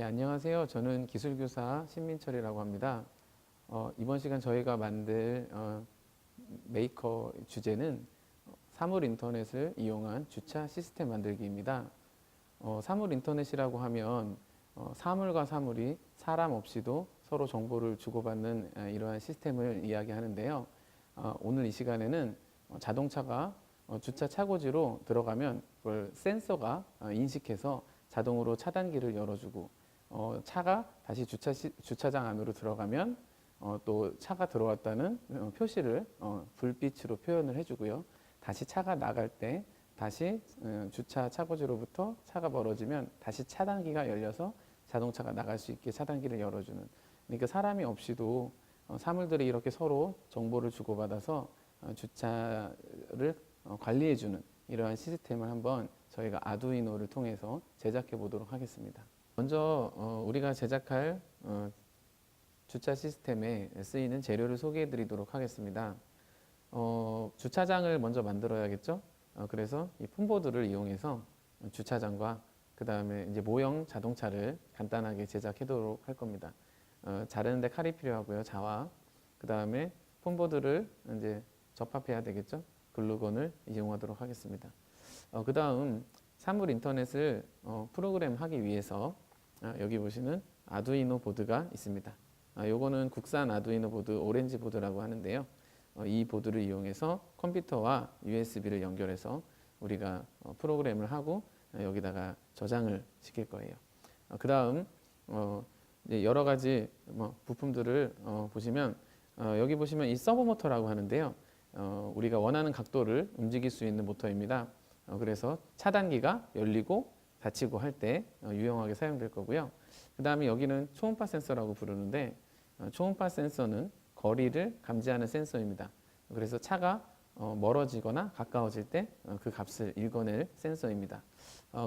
안녕하세요. 저는 기술교사 신민철이라고 합니다. 이번 시간 저희가 만들 메이커 주제는 사물 인터넷을 이용한 주차 시스템 만들기입니다. 사물 인터넷이라고 하면 사물과 사물이 사람 없이도 서로 정보를 주고받는 이러한 시스템을 이야기하는데요. 오늘 이 시간에는 자동차가 주차 차고지로 들어가면 그걸 센서가 인식해서 자동으로 차단기를 열어주고 차가 다시 주차장 안으로 들어가면 또 차가 들어왔다는 표시를 불빛으로 표현을 해주고요. 다시 차가 나갈 때 다시 주차 차고지로부터 차가 멀어지면 다시 차단기가 열려서 자동차가 나갈 수 있게 차단기를 열어주는. 그러니까 사람이 없이도 사물들이 이렇게 서로 정보를 주고받아서 주차를 관리해주는 이러한 시스템을 한번 저희가 아두이노를 통해서 제작해 보도록 하겠습니다. 먼저 우리가 제작할 주차 시스템에 쓰이는 재료를 소개해 드리도록 하겠습니다. 주차장을 먼저 만들어야겠죠. 그래서 이 폼보드를 이용해서 주차장과 그 다음에 이제 모형 자동차를 간단하게 제작하도록 할 겁니다. 자르는데 칼이 필요하고요. 자와 그 다음에 폼보드를 이제 접합해야 되겠죠. 글루건을 이용하도록 하겠습니다. 그 다음 사물 인터넷을 프로그램하기 위해서 여기 보시는 아두이노 보드가 있습니다. 요거는 국산 아두이노 보드 오렌지 보드라고 하는데요. 이 보드를 이용해서 컴퓨터와 USB를 연결해서 우리가 프로그램을 하고 여기다가 저장을 시킬 거예요. 그 다음 여러 가지 부품들을 보시면 여기 보시면 이 서버 모터라고 하는데요. 우리가 원하는 각도를 움직일 수 있는 모터입니다. 그래서 차단기가 열리고 닫히고 할 때 유용하게 사용될 거고요. 그 다음에 여기는 초음파 센서라고 부르는데 초음파 센서는 거리를 감지하는 센서입니다. 그래서 차가 멀어지거나 가까워질 때 그 값을 읽어낼 센서입니다.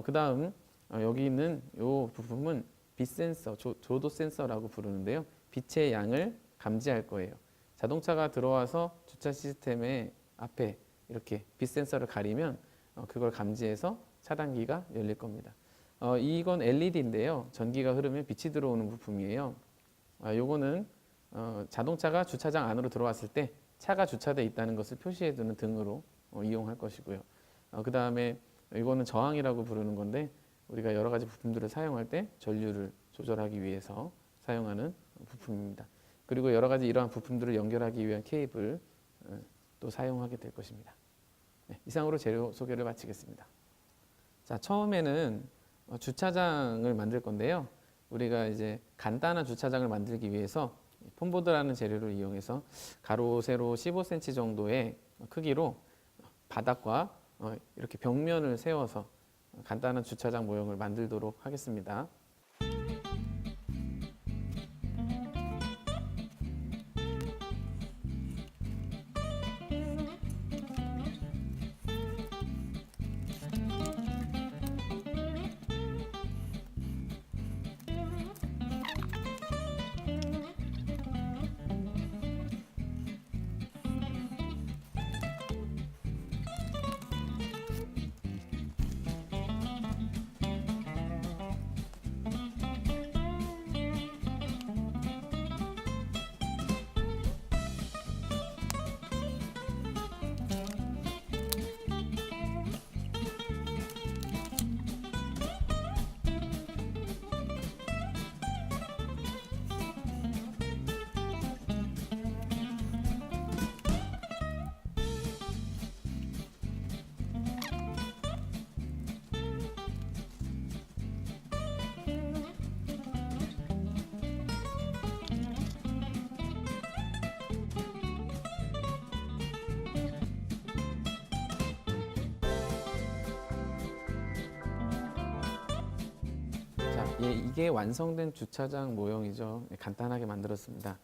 그 다음 여기 있는 이 부품은 빛 센서, 조도 센서라고 부르는데요. 빛의 양을 감지할 거예요. 자동차가 들어와서 주차 시스템의 앞에 이렇게 빛 센서를 가리면 그걸 감지해서 차단기가 열릴 겁니다. 이건 LED인데요. 전기가 흐르면 빛이 들어오는 부품이에요. 요거는 자동차가 주차장 안으로 들어왔을 때 차가 주차되어 있다는 것을 표시해두는 등으로 이용할 것이고요. 그 다음에 이거는 저항이라고 부르는 건데 우리가 여러 가지 부품들을 사용할 때 전류를 조절하기 위해서 사용하는 부품입니다. 그리고 여러 가지 이러한 부품들을 연결하기 위한 케이블 또 사용하게 될 것입니다. 네, 이상으로 재료 소개를 마치겠습니다. 자, 처음에는 주차장을 만들 건데요. 우리가 이제 간단한 주차장을 만들기 위해서 폼보드라는 재료를 이용해서 가로 세로 15cm 정도의 크기로 바닥과 이렇게 벽면을 세워서 간단한 주차장 모형을 만들도록 하겠습니다. 이게 완성된 주차장 모형이죠. 간단하게 만들었습니다.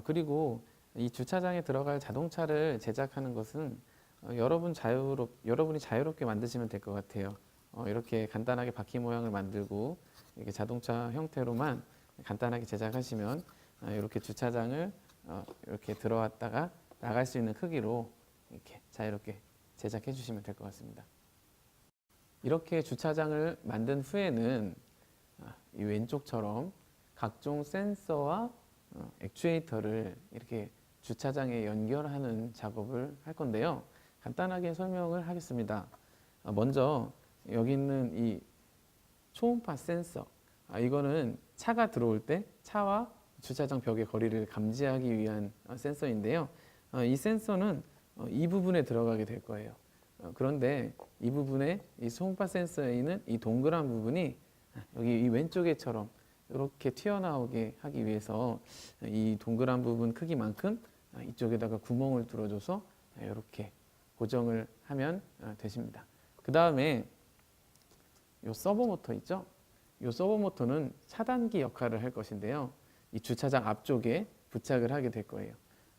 그리고 이 주차장에 들어갈 자동차를 제작하는 것은 여러분이 자유롭게 만드시면 될 것 같아요. 이렇게 간단하게 바퀴 모양을 만들고 이렇게 자동차 형태로만 간단하게 제작하시면 이렇게 주차장을 이렇게 들어왔다가 나갈 수 있는 크기로 이렇게 자유롭게 제작해 주시면 될 것 같습니다. 이렇게 주차장을 만든 후에는 이 왼쪽처럼 각종 센서와 액추에이터를 이렇게 주차장에 연결하는 작업을 할 건데요. 간단하게 설명을 하겠습니다. 먼저 여기 있는 이 초음파 센서, 이거는 차가 들어올 때 차와 주차장 벽의 거리를 감지하기 위한 센서인데요. 이 센서는 이 부분에 들어가게 될 거예요. 그런데 이 부분에 이 초음파 센서에 있는 이 동그란 부분이 여기 이 왼쪽에처럼 이렇게 튀어나오게 하기 위해서 이 동그란 부분 크기만큼 이쪽에다가 구멍을 뚫어줘서 이렇게 고정을 하면 되십니다. 그 다음에 이 서버 모터 있죠? 이 서버 모터는 차단기 역할을 할 것인데요. 이 주차장 앞쪽에 부착을 하게 될 거예요.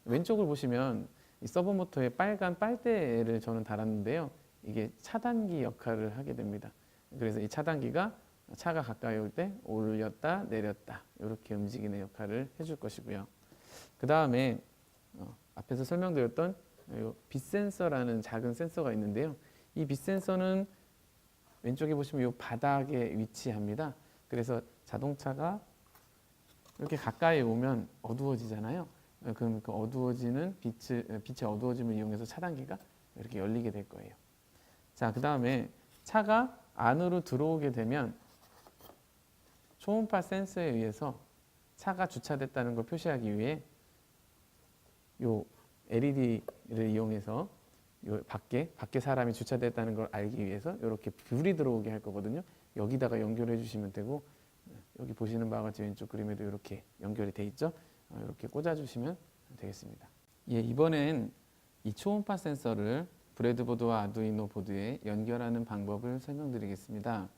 왼쪽을 보시면 이 서버 모터에 빨간 빨대를 저는 달았는데요. 이게 차단기 역할을 하게 됩니다. 그래서 이 차단기가 차가 가까이 올 때 올렸다 내렸다 이렇게 움직이는 역할을 해줄 것이고요. 그 다음에 앞에서 설명드렸던 빛 센서라는 작은 센서가 있는데요. 이 빛 센서는 왼쪽에 보시면 이 바닥에 위치합니다. 그래서 자동차가 이렇게 가까이 오면 어두워지잖아요. 그럼 그 어두워지는 빛의 어두워짐을 이용해서 차단기가 이렇게 열리게 될 거예요. 자, 그 다음에 차가 안으로 들어오게 되면 초음파 센서에 의해서 차가 주차됐다는 걸 표시하기 위해 요 LED를 이용해서 요 밖에 사람이 주차됐다는 걸 알기 위해서 이렇게 불이 들어오게 할 거거든요. 여기다가 연결해 주시면 되고, 여기 보시는 바와 같이 왼쪽 그림에도 이렇게 연결이 돼 있죠. 이렇게 꽂아 주시면 되겠습니다. 예, 이번엔 이 초음파 센서를 브레드보드와 아두이노 보드에 연결하는 방법을 설명드리겠습니다.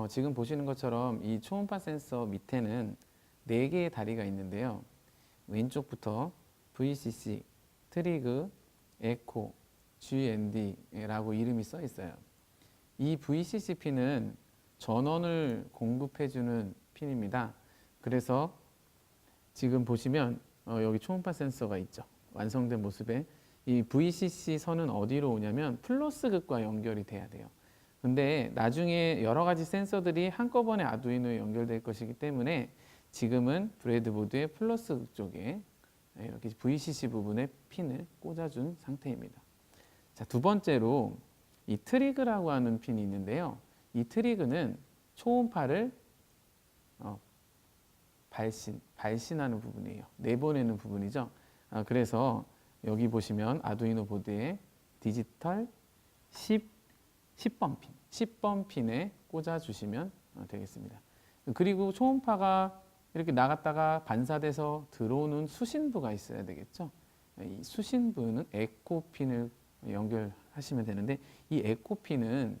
지금 보시는 것처럼 이 초음파 센서 밑에는 4개의 다리가 있는데요. 왼쪽부터 VCC, 트리그, 에코, GND라고 이름이 써 있어요. 이 VCC 핀은 전원을 공급해주는 핀입니다. 그래서 지금 보시면 여기 초음파 센서가 있죠. 완성된 모습에 이 VCC 선은 어디로 오냐면 플러스 극과 연결이 돼야 돼요. 근데 나중에 여러 가지 센서들이 한꺼번에 아두이노에 연결될 것이기 때문에 지금은 브레드보드의 플러스 극 쪽에 이렇게 VCC 부분에 핀을 꽂아준 상태입니다. 자, 두 번째로 이 트리그라고 하는 핀이 있는데요. 이 트리그는 초음파를 발신하는 부분이에요. 내보내는 부분이죠. 그래서 여기 보시면 아두이노 보드에 디지털 10번 핀, 10번 핀에 꽂아주시면 되겠습니다. 그리고 초음파가 이렇게 나갔다가 반사돼서 들어오는 수신부가 있어야 되겠죠. 이 수신부는 에코핀을 연결하시면 되는데, 이 에코핀은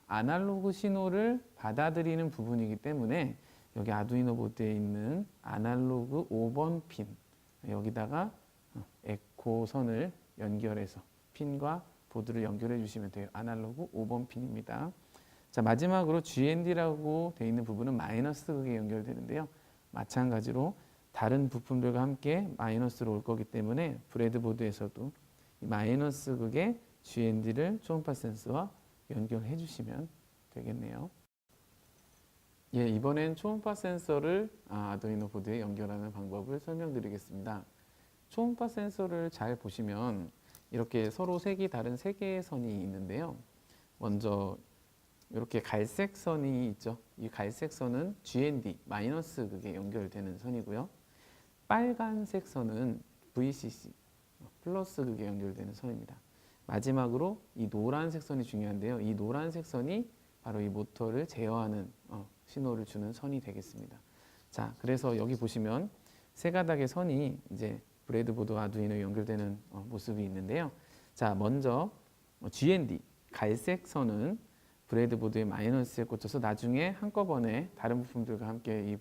아날로그 신호를 받아들이는 부분이기 때문에 여기 아두이노 보드에 있는 아날로그 5번 핀, 여기다가 에코 선을 연결해서 핀과 보드를 연결해 주시면 돼요. 아날로그 5번 핀입니다. 자, 마지막으로 GND라고 되어 있는 부분은 마이너스 극에 연결되는데요. 마찬가지로 다른 부품들과 함께 마이너스로 올 거기 때문에 브레드보드에서도 이 마이너스 극에 GND를 초음파 센서와 연결해 주시면 되겠네요. 예, 이번엔 초음파 센서를 아두이노 보드에 연결하는 방법을 설명드리겠습니다. 초음파 센서를 잘 보시면 이렇게 서로 색이 다른 3개의 선이 있는데요. 먼저 이렇게 갈색 선이 있죠. 이 갈색 선은 GND, 마이너스 극에 연결되는 선이고요. 빨간색 선은 VCC, 플러스 극에 연결되는 선입니다. 마지막으로 이 노란색 선이 중요한데요. 이 노란색 선이 바로 이 모터를 제어하는 신호를 주는 선이 되겠습니다. 자, 그래서 여기 보시면 3가닥의 선이 이제 브레드보드와 아두이노에 연결되는 모습이 있는데요. 자, 먼저 GND, 갈색 선은 브레드보드의 마이너스에 꽂혀서 나중에 한꺼번에 다른 부품들과 함께 이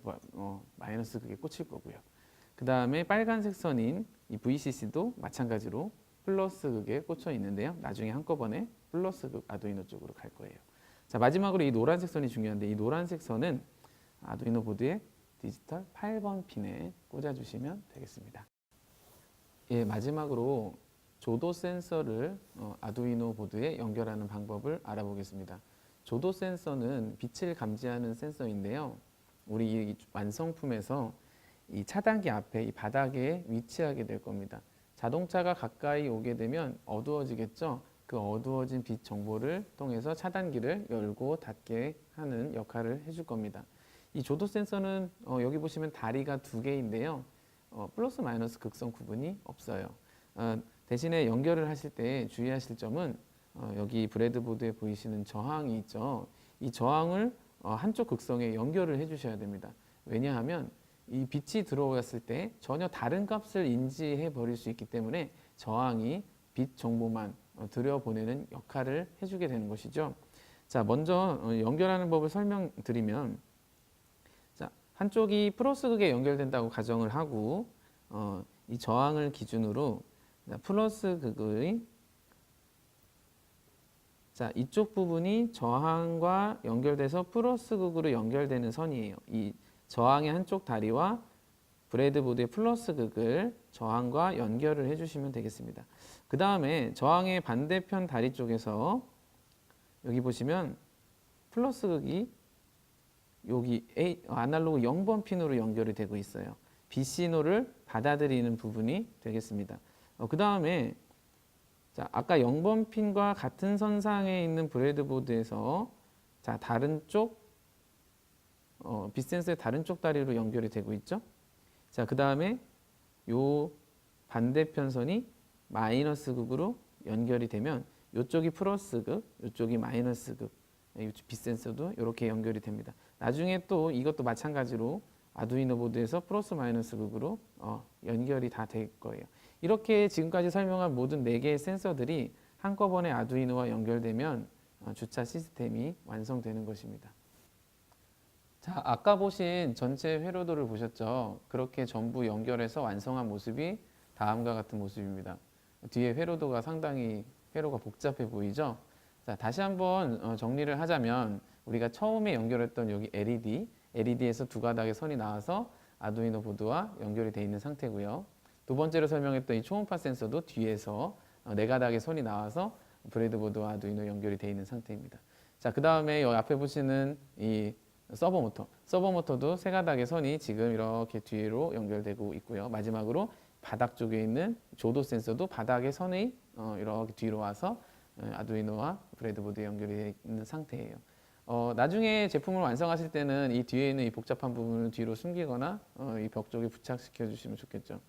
마이너스 극에 꽂힐 거고요. 그 다음에 빨간색 선인 이 VCC도 마찬가지로 플러스 극에 꽂혀 있는데요. 나중에 한꺼번에 플러스 극 아두이노 쪽으로 갈 거예요. 자, 마지막으로 이 노란색 선이 중요한데, 이 노란색 선은 아두이노 보드의 디지털 8번 핀에 꽂아주시면 되겠습니다. 예, 마지막으로 조도 센서를 아두이노 보드에 연결하는 방법을 알아보겠습니다. 조도 센서는 빛을 감지하는 센서인데요. 우리 이 완성품에서 이 차단기 앞에 이 바닥에 위치하게 될 겁니다. 자동차가 가까이 오게 되면 어두워지겠죠. 그 어두워진 빛 정보를 통해서 차단기를 열고 닫게 하는 역할을 해줄 겁니다. 이 조도 센서는 여기 보시면 다리가 두 개인데요. 플러스 마이너스 극성 구분이 없어요. 대신에 연결을 하실 때 주의하실 점은 여기 브레드보드에 보이시는 저항이 있죠. 이 저항을 한쪽 극성에 연결을 해주셔야 됩니다. 왜냐하면 이 빛이 들어왔을 때 전혀 다른 값을 인지해 버릴 수 있기 때문에 저항이 빛 정보만 들여보내는 역할을 해주게 되는 것이죠. 자, 먼저 연결하는 법을 설명드리면, 자, 한쪽이 플러스 극에 연결된다고 가정을 하고 이 저항을 기준으로 플러스 극의 자, 이쪽 부분이 저항과 연결돼서 플러스 극으로 연결되는 선이에요. 이 저항의 한쪽 다리와 브레드보드의 플러스 극을 저항과 연결을 해주시면 되겠습니다. 그 다음에 저항의 반대편 다리 쪽에서 여기 보시면 플러스 극이 여기 아날로그 0번 핀으로 연결이 되고 있어요. 빛 신호를 받아들이는 부분이 되겠습니다. 그 다음에 자, 아까 0번 핀과 같은 선상에 있는 브레드보드에서 자, 다른 쪽 빛 센서의 다른 쪽 다리로 연결이 되고 있죠. 자, 그 다음에 요 반대편 선이 마이너스 극으로 연결이 되면 이쪽이 플러스 극, 이쪽이 마이너스 극, 빛 센서도 이렇게 연결이 됩니다. 나중에 또 이것도 마찬가지로 아두이노 보드에서 플러스 마이너스 극으로 연결이 다 될 거예요. 이렇게 지금까지 설명한 모든 4개의 센서들이 한꺼번에 아두이노와 연결되면 주차 시스템이 완성되는 것입니다. 자, 아까 보신 전체 회로도를 보셨죠? 그렇게 전부 연결해서 완성한 모습이 다음과 같은 모습입니다. 뒤에 회로도가 상당히 회로가 복잡해 보이죠? 자, 다시 한번 정리를 하자면 우리가 처음에 연결했던 여기 LED에서 두 가닥의 선이 나와서 아두이노 보드와 연결이 되어 있는 상태고요. 두 번째로 설명했던 이 초음파 센서도 뒤에서 네 가닥의 선이 나와서 브레드보드와 아두이노 연결이 되어 있는 상태입니다. 자, 그 다음에 이 앞에 보시는 이 서버모터도 세 가닥의 선이 지금 이렇게 뒤로 연결되고 있고요. 마지막으로 바닥 쪽에 있는 조도 센서도 바닥의 선이 이렇게 뒤로 와서 아두이노와 브레드보드에 연결이 되어 있는 상태예요. 나중에 제품을 완성하실 때는 이 뒤에 있는 이 복잡한 부분을 뒤로 숨기거나 이 벽 쪽에 부착시켜 주시면 좋겠죠.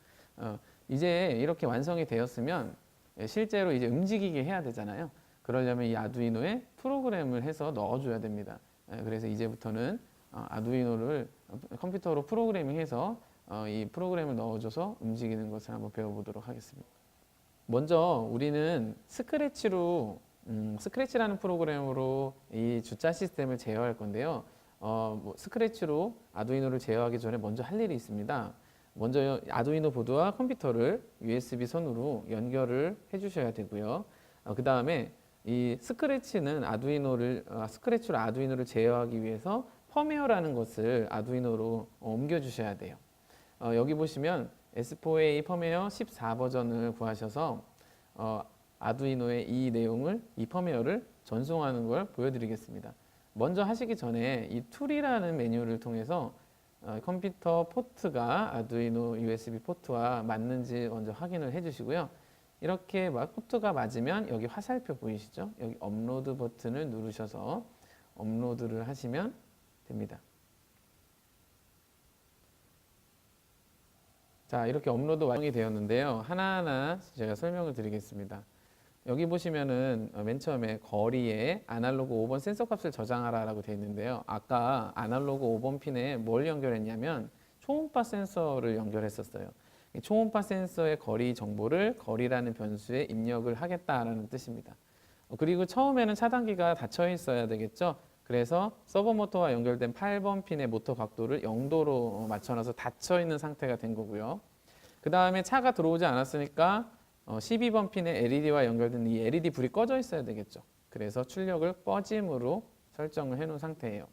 이제 이렇게 완성이 되었으면 실제로 이제 움직이게 해야 되잖아요. 그러려면 이 아두이노에 프로그램을 해서 넣어줘야 됩니다. 그래서 이제부터는 아두이노를 컴퓨터로 프로그래밍해서 이 프로그램을 넣어줘서 움직이는 것을 한번 배워보도록 하겠습니다. 먼저 우리는 스크래치라는 프로그램으로 이 주차 시스템을 제어할 건데요. 스크래치로 아두이노를 제어하기 전에 먼저 할 일이 있습니다. 먼저 아두이노 보드와 컴퓨터를 USB 선으로 연결을 해주셔야 되고요. 그 다음에 이 스크래치로 아두이노를 제어하기 위해서 펌웨어라는 것을 아두이노로 옮겨주셔야 돼요. 여기 보시면 S4A 펌웨어 14 버전을 구하셔서 아두이노의 이 펌웨어를 전송하는 걸 보여드리겠습니다. 먼저 하시기 전에 이 툴이라는 메뉴를 통해서 컴퓨터 포트가 아두이노 USB 포트와 맞는지 먼저 확인을 해주시고요. 이렇게 포트가 맞으면 여기 화살표 보이시죠? 여기 업로드 버튼을 누르셔서 업로드를 하시면 됩니다. 자, 이렇게 업로드 완성이 되었는데요. 하나하나 제가 설명을 드리겠습니다. 여기 보시면은 맨 처음에 거리에 아날로그 5번 센서 값을 저장하라 라고 되어 있는데요. 아까 아날로그 5번 핀에 뭘 연결했냐면 초음파 센서를 연결했었어요. 초음파 센서의 거리 정보를 거리라는 변수에 입력을 하겠다라는 뜻입니다. 그리고 처음에는 차단기가 닫혀 있어야 되겠죠. 그래서 서버모터와 연결된 8번 핀의 모터 각도를 0도로 맞춰놔서 닫혀 있는 상태가 된 거고요. 그 다음에 차가 들어오지 않았으니까 12번 핀에 LED와 연결된 이 LED 불이 꺼져 있어야 되겠죠. 그래서 출력을 꺼짐으로 설정을 해놓은 상태예요.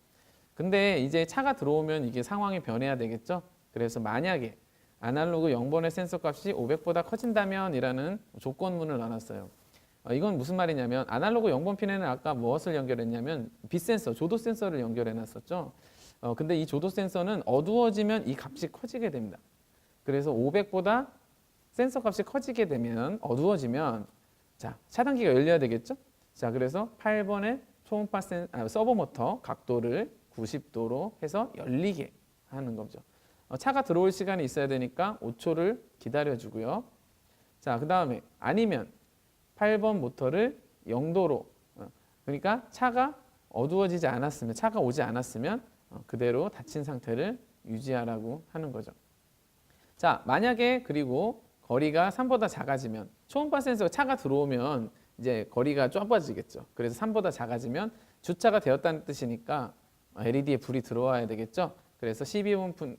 근데 이제 차가 들어오면 이게 상황이 변해야 되겠죠. 그래서 만약에 아날로그 0번의 센서 값이 500보다 커진다면 이라는 조건문을 넣어놨어요. 이건 무슨 말이냐면 아날로그 0번 핀에는 아까 무엇을 연결했냐면 빛 센서, 조도 센서를 연결해 놨었죠. 근데 이 조도 센서는 어두워지면 이 값이 커지게 됩니다. 그래서 500보다 센서 값이 커지게 되면 어두워지면 자, 차단기가 열려야 되겠죠? 자, 그래서 8번의 초음파 서버 모터 각도를 90도로 해서 열리게 하는 거죠. 차가 들어올 시간이 있어야 되니까 5초를 기다려 주고요. 자, 그다음에 아니면 8번 모터를 0도로 그러니까 차가 어두워지지 않았으면 차가 오지 않았으면 그대로 닫힌 상태를 유지하라고 하는 거죠. 자, 만약에 그리고 거리가 3보다 작아지면 초음파 센서가 차가 들어오면 이제 거리가 좁아지겠죠. 그래서 3보다 작아지면 주차가 되었다는 뜻이니까 LED에 불이 들어와야 되겠죠. 그래서 12번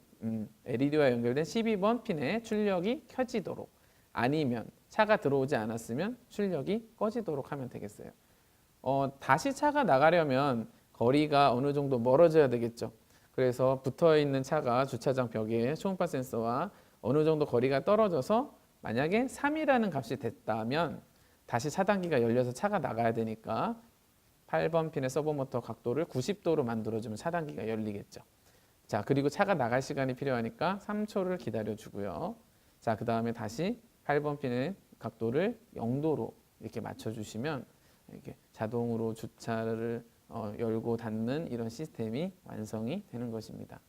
LED와 연결된 12번 핀에 출력이 켜지도록 아니면 차가 들어오지 않았으면 출력이 꺼지도록 하면 되겠어요. 다시 차가 나가려면 거리가 어느 정도 멀어져야 되겠죠. 그래서 붙어 있는 차가 주차장 벽에 초음파 센서와 어느 정도 거리가 떨어져서 만약에 3이라는 값이 됐다면 다시 차단기가 열려서 차가 나가야 되니까 8번 핀의 서버모터 각도를 90도로 만들어주면 차단기가 열리겠죠. 자, 그리고 차가 나갈 시간이 필요하니까 3초를 기다려 주고요. 자, 그 다음에 다시 8번 핀의 각도를 0도로 이렇게 맞춰주시면 이렇게 자동으로 주차를 열고 닫는 이런 시스템이 완성이 되는 것입니다.